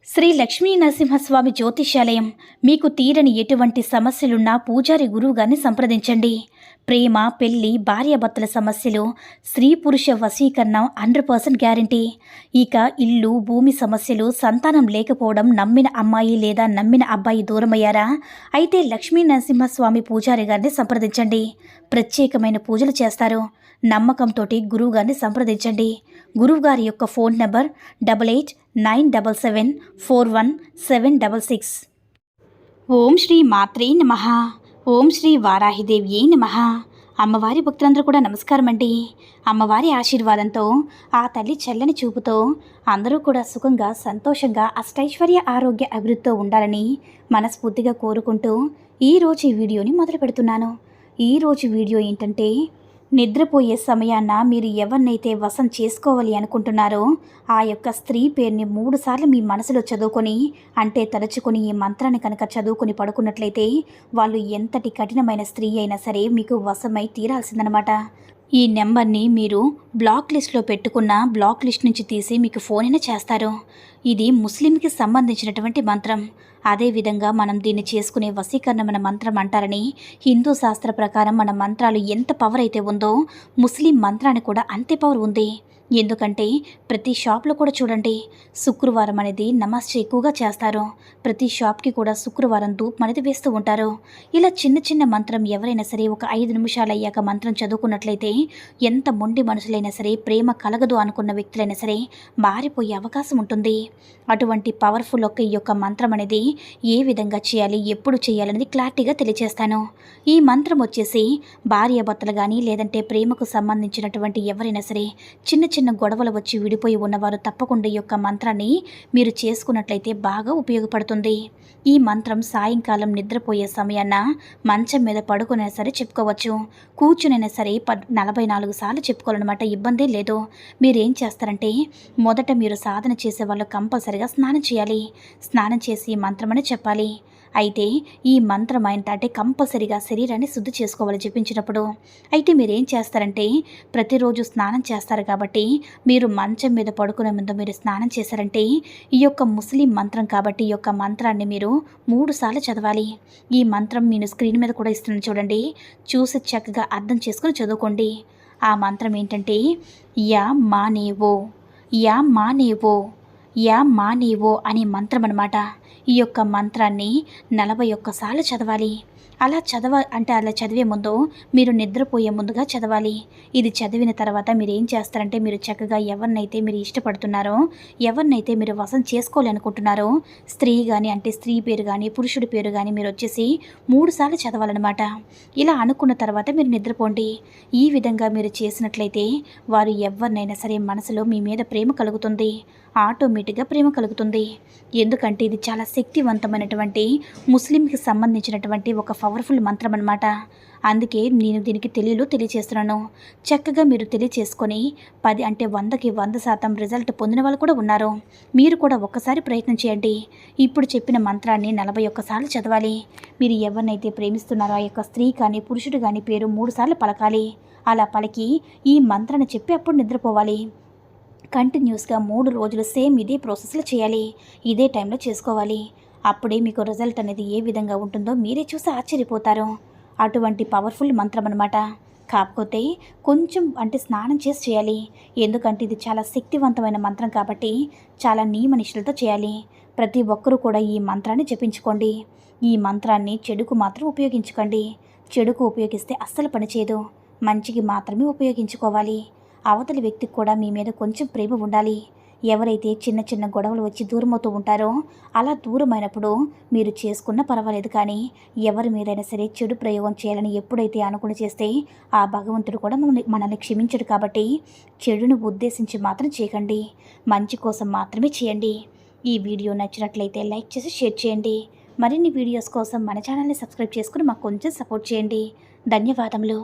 శ్రీ లక్ష్మీ నరసింహస్వామి జ్యోతిష్యాలయం. మీకు తీరని ఎటువంటి సమస్యలున్నా పూజారి గురువుగారిని సంప్రదించండి. ప్రేమ, పెళ్లి, భార్యాభర్తల సమస్యలు, స్త్రీ పురుష వశీకరణం 100% గ్యారంటీ. ఇక ఇల్లు, భూమి సమస్యలు, సంతానం లేకపోవడం, నమ్మిన అమ్మాయి లేదా నమ్మిన అబ్బాయి దూరమయ్యారా? అయితే లక్ష్మీ నరసింహస్వామి పూజారి గారిని సంప్రదించండి. ప్రత్యేకమైన పూజలు చేస్తారు. నమ్మకంతో గురువుగారిని సంప్రదించండి. గురువుగారి యొక్క ఫోన్ నెంబర్ 8897741766. ఓం శ్రీ మాత్రే నమః. ఓం శ్రీ వారాహిదేవ్యే నమః. అమ్మవారి భక్తులందరూ కూడా నమస్కారం అండి. అమ్మవారి ఆశీర్వాదంతో, ఆ తల్లి చల్లని చూపుతో అందరూ కూడా సుఖంగా, సంతోషంగా, అష్టైశ్వర్య, ఆరోగ్య అభివృద్ధితో ఉండాలని మనస్ఫూర్తిగా కోరుకుంటూ ఈరోజు ఈ వీడియోని మొదలు పెడుతున్నాను. ఈరోజు వీడియో ఏంటంటే, నిద్రపోయే సమయాన మీరు ఎవరినైతే వశం చేసుకోవాలి అనుకుంటున్నారో ఆ యొక్క స్త్రీ పేరుని 3 సార్లు మీ మనసులో చదువుకొని, అంటే తలుచుకొని ఈ మంత్రాన్ని కనుక చదువుకొని పడుకున్నట్లయితే వాళ్ళు ఎంతటి కఠినమైన స్త్రీ అయినా సరే మీకు వశమై తీరాల్సిందనమాట. ఈ నెంబర్ని మీరు బ్లాక్ లిస్ట్లో పెట్టుకున్న బ్లాక్ లిస్ట్ నుంచి తీసి మీకు ఫోన్ అయినా చేస్తారు. ఇది ముస్లింకి సంబంధించినటువంటి మంత్రం. అదేవిధంగా మనం దీన్ని చేసుకునే వశీకరణ మన మంత్రం అంటారని హిందూ శాస్త్ర ప్రకారం మన మంత్రాలు ఎంత పవర్ అయితే ఉందో ముస్లిం మంత్రానికి కూడా అంతే పవర్ ఉంది. ఎందుకంటే ప్రతి షాప్లో కూడా చూడండి, శుక్రవారం అనేది నమాజ్ ఎక్కువగా చేస్తారు. ప్రతి షాప్కి కూడా శుక్రవారం ధూప్ అనేది వేస్తూ ఉంటారు. ఇలా చిన్న చిన్న మంత్రం ఎవరైనా సరే ఒక 5 నిమిషాలు అయ్యాక మంత్రం చదువుకున్నట్లయితే ఎంత మొండి మనుషులైనా సరే, ప్రేమ కలగదు అనుకున్న వ్యక్తులైనా సరే మారిపోయే అవకాశం ఉంటుంది. అటువంటి పవర్ఫుల్ ఈ యొక్క మంత్రం అనేది ఏ విధంగా చేయాలి, ఎప్పుడు చేయాలనేది క్లారిటీగా తెలియజేస్తాను. ఈ మంత్రం వచ్చేసి భార్యాభర్తలు కానీ, లేదంటే ప్రేమకు సంబంధించినటువంటి ఎవరైనా సరే చిన్న చిన్న గొడవలు వచ్చి విడిపోయి ఉన్నవారు తప్పకుండా ఈ యొక్క మంత్రాన్ని మీరు చేసుకున్నట్లయితే బాగా ఉపయోగపడుతుంది. ఈ మంత్రం సాయంకాలం నిద్రపోయే సమయాన మంచం మీద పడుకునైనా సరే చెప్పుకోవచ్చు, కూర్చునైనా సరే 44 సార్లు చెప్పుకోవాలన్నమాట. ఇబ్బందే లేదు. మీరేం చేస్తారంటే, మొదట మీరు సాధన చేసే వాళ్ళు కంపల్సరిగా స్నానం చేయాలి. స్నానం చేసి మంత్రం అని చెప్పాలి. అయితే ఈ మంత్రం అంటే కంపల్సరిగా శరీరాన్ని శుద్ధి చేసుకోవాలి జపించినప్పుడు. అయితే మీరేం చేస్తారంటే, ప్రతిరోజు స్నానం చేస్తారు కాబట్టి మీరు మంచం మీద పడుకునే ముందు మీరు స్నానం చేశారంటే ఈ యొక్క ముస్లిం మంత్రం కాబట్టి ఈ యొక్క మంత్రాన్ని మీరు 3 సార్లు చదవాలి. ఈ మంత్రం నేను స్క్రీన్ మీద కూడా ఇస్తున్నాను చూడండి, చూసి చక్కగా అర్థం చేసుకుని చదువుకోండి. ఆ మంత్రం ఏంటంటే, యా మానేవో, యా మానేవో, యా మానేవో అనే మంత్రం అన్నమాట. ఈ యొక్క మంత్రాన్ని 41 సార్లు చదవాలి. అలా చదివే ముందు మీరు నిద్రపోయే ముందుగా చదవాలి. ఇది చదివిన తర్వాత మీరు ఏం చేస్తారంటే, మీరు చక్కగా ఎవరినైతే మీరు ఇష్టపడుతున్నారో, ఎవరినైతే మీరు వశం చేసుకోవాలనుకుంటున్నారో, స్త్రీ కానీ అంటే స్త్రీ పేరు కానీ పురుషుడి పేరు కానీ మీరు వచ్చేసి 3 సార్లు చదవాలన్నమాట. ఇలా అనుకున్న తర్వాత మీరు నిద్రపోండి. ఈ విధంగా మీరు చేసినట్లయితే వారు ఎవరినైనా సరే మనసులో మీ మీద ప్రేమ కలుగుతుంది. ఆటోమేటిక్గా ప్రేమ కలుగుతుంది. ఎందుకంటే ఇది చాలా శక్తివంతమైనటువంటి ముస్లింకి సంబంధించినటువంటి ఒక పవర్ఫుల్ మంత్రం అన్నమాట. అందుకే నేను దీనికి తెలియచేస్తున్నాను. చక్కగా మీరు తెలియచేసుకొని 100కి 100% రిజల్ట్ పొందిన వాళ్ళు కూడా ఉన్నారు. మీరు కూడా ఒక్కసారి ప్రయత్నం చేయండి. ఇప్పుడు చెప్పిన మంత్రాన్ని 41 సార్లు చదవాలి. మీరు ఎవరినైతే ప్రేమిస్తున్నారో ఆ యొక్క స్త్రీ కానీ పురుషుడు కానీ పేరు 3 సార్లు పలకాలి. అలా పలికి ఈ మంత్రాన్ని చెప్పి అప్పుడు నిద్రపోవాలి. కంటిన్యూస్గా 3 రోజులు సేమ్ ఇదే ప్రాసెస్లో చేయాలి. ఇదే టైంలో చేసుకోవాలి. అప్పుడే మీకు రిజల్ట్ అనేది ఏ విధంగా ఉంటుందో మీరే చూసి ఆశ్చర్యపోతారు. అటువంటి పవర్ఫుల్ మంత్రం అన్నమాట. కాకపోతే కొంచెం స్నానం చేసి చేయాలి. ఎందుకంటే ఇది చాలా శక్తివంతమైన మంత్రం కాబట్టి చాలా నియమనిష్టలతో చేయాలి. ప్రతి ఒక్కరూ కూడా ఈ మంత్రాన్ని జపించుకోండి. ఈ మంత్రాన్ని చెడుకు మాత్రం ఉపయోగించుకోండి. చెడుకు ఉపయోగిస్తే అస్సలు పనిచేయదు. మంచికి మాత్రమే ఉపయోగించుకోవాలి. అవతలి వ్యక్తికి కూడా మీ మీద కొంచెం ప్రేమ ఉండాలి. ఎవరైతే చిన్న చిన్న గొడవలు వచ్చి దూరమవుతూ ఉంటారో అలా దూరమైనప్పుడు మీరు చేసుకున్నా పర్వాలేదు, కానీ ఎవరి మీదైనా సరే చెడు ప్రయోగం చేయాలని ఎప్పుడైతే అనుకుని చేస్తే ఆ భగవంతుడు కూడా మనల్ని క్షమించడు. కాబట్టి చెడును ఉద్దేశించి మాత్రం చేయకండి. మంచి కోసం మాత్రమే చేయండి. ఈ వీడియో నచ్చినట్లయితే లైక్ చేసి షేర్ చేయండి. మరిన్ని వీడియోస్ కోసం మన ఛానల్ని సబ్స్క్రైబ్ చేసుకుని మాకు కొంచెం సపోర్ట్ చేయండి. ధన్యవాదములు.